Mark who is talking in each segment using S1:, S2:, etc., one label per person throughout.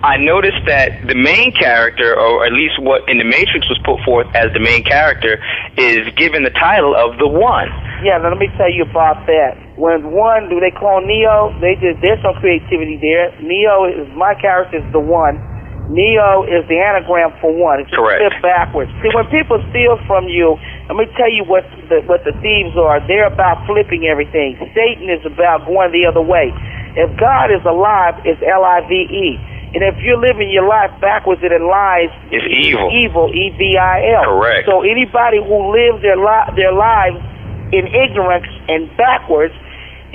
S1: I noticed that the main character, or at least what in the Matrix was put forth as the main character, is given the title of the One.
S2: Yeah, now let me tell you about that. When one, do they call Neo? There's some creativity there. Neo is my character is the One. Neo is the anagram for one. It's
S1: correct.
S2: Flip backwards. See, when people steal from you, let me tell you what the thieves are. They're about flipping everything. Satan is about going the other way. If God is alive, it's L-I-V-E. And if you're living your life backwards and in lies,
S1: it's evil.
S2: Evil, E-V-I-L.
S1: Correct.
S2: So anybody who lives their lives in ignorance and backwards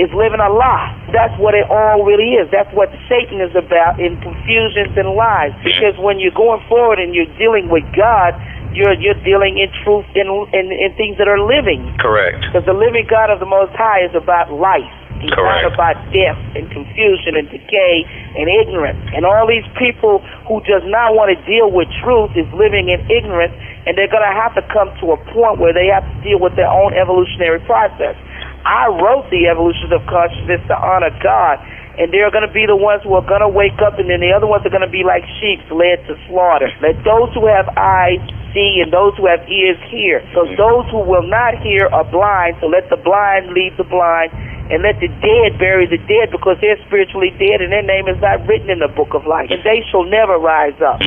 S2: is living a lie. That's what it all really is. That's what Satan is about, in confusions and lies. Because when you're going forward and you're dealing with God, you're dealing in truth and things that are living.
S1: Correct.
S2: Because the living God of the Most High is about life. He's
S1: correct.
S2: not about death and confusion and decay and ignorance. And all these people who does not want to deal with truth is living in ignorance, and they're going to have to come to a point where they have to deal with their own evolutionary process. I wrote the evolution of consciousness to honor God, and they're going to be the ones who are going to wake up, and then the other ones are going to be like sheep led to slaughter. Let those who have eyes see, and those who have ears hear. So those who will not hear are blind, so let the blind lead the blind, and let the dead bury the dead, because they're spiritually dead, and their name is not written in the book of life, and they shall never rise up.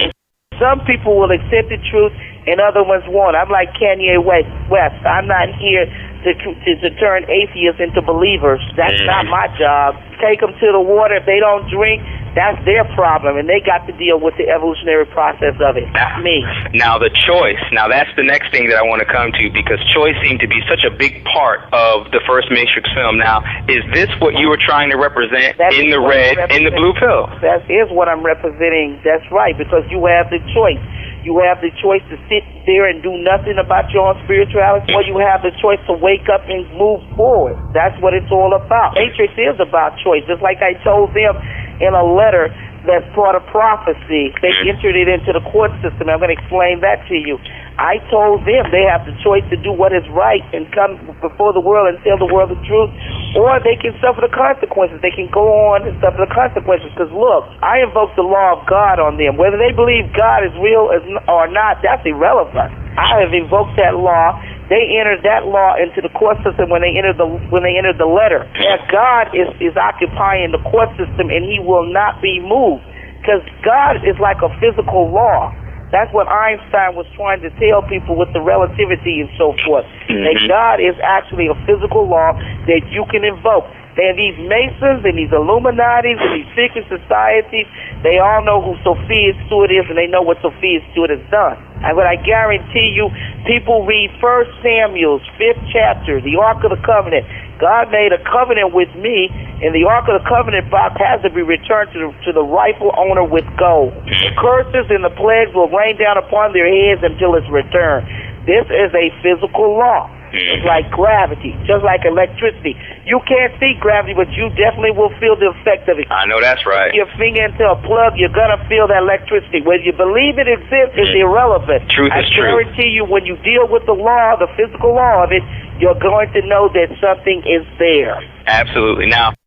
S2: Some people will accept the truth, and other ones won't. I'm like Kanye West. I'm not here to turn atheists into believers. That's not my job. Take them to the water. If they don't drink, that's their problem, and they got to deal with the evolutionary process of it, not me.
S1: Now the choice. Now that's the next thing that I want to come to, because choice seemed to be such a big part of the first Matrix film. Now, is this what you were trying to represent in the red, in the blue pill?
S2: That is what I'm representing. That's right, because you have the choice. You have the choice to sit there and do nothing about your own spirituality, or you have the choice to wake up and move forward. That's what it's all about. Matrix is about choice. Just like I told them in a letter that's part of prophecy, they entered it into the court system. I'm going to explain that to you. I told them they have the choice to do what is right and come before the world and tell the world the truth, or they can suffer the consequences. They can go on and suffer the consequences. Because look, I invoke the law of God on them. Whether they believe God is real or not, that's irrelevant. I have invoked that law. They entered that law into the court system when they entered the letter. And God is occupying the court system, and He will not be moved, because God is like a physical law. That's what Einstein was trying to tell people with the relativity and so forth. That God is actually a physical law that you can invoke. And these Masons and these Illuminatis and these secret societies, they all know who Sophia Stewart is, and they know what Sophia Stewart has done. And what I guarantee you, people read 1 Samuel's 5th chapter, the Ark of the Covenant. God made a covenant with me, and the Ark of the Covenant box has to be returned to the rightful owner with gold. The curses and the plagues will rain down upon their heads until it's returned. This is a physical law. It's like gravity, just like electricity. You can't see gravity, but you definitely will feel the effect of it.
S1: I know that's right.
S2: Your finger into a plug, you're going to feel that electricity. Whether you believe it exists is irrelevant.
S1: Truth is true.
S2: I guarantee you, when you deal with the law, the physical law of it, you're going to know that something is there.
S1: Absolutely. Now,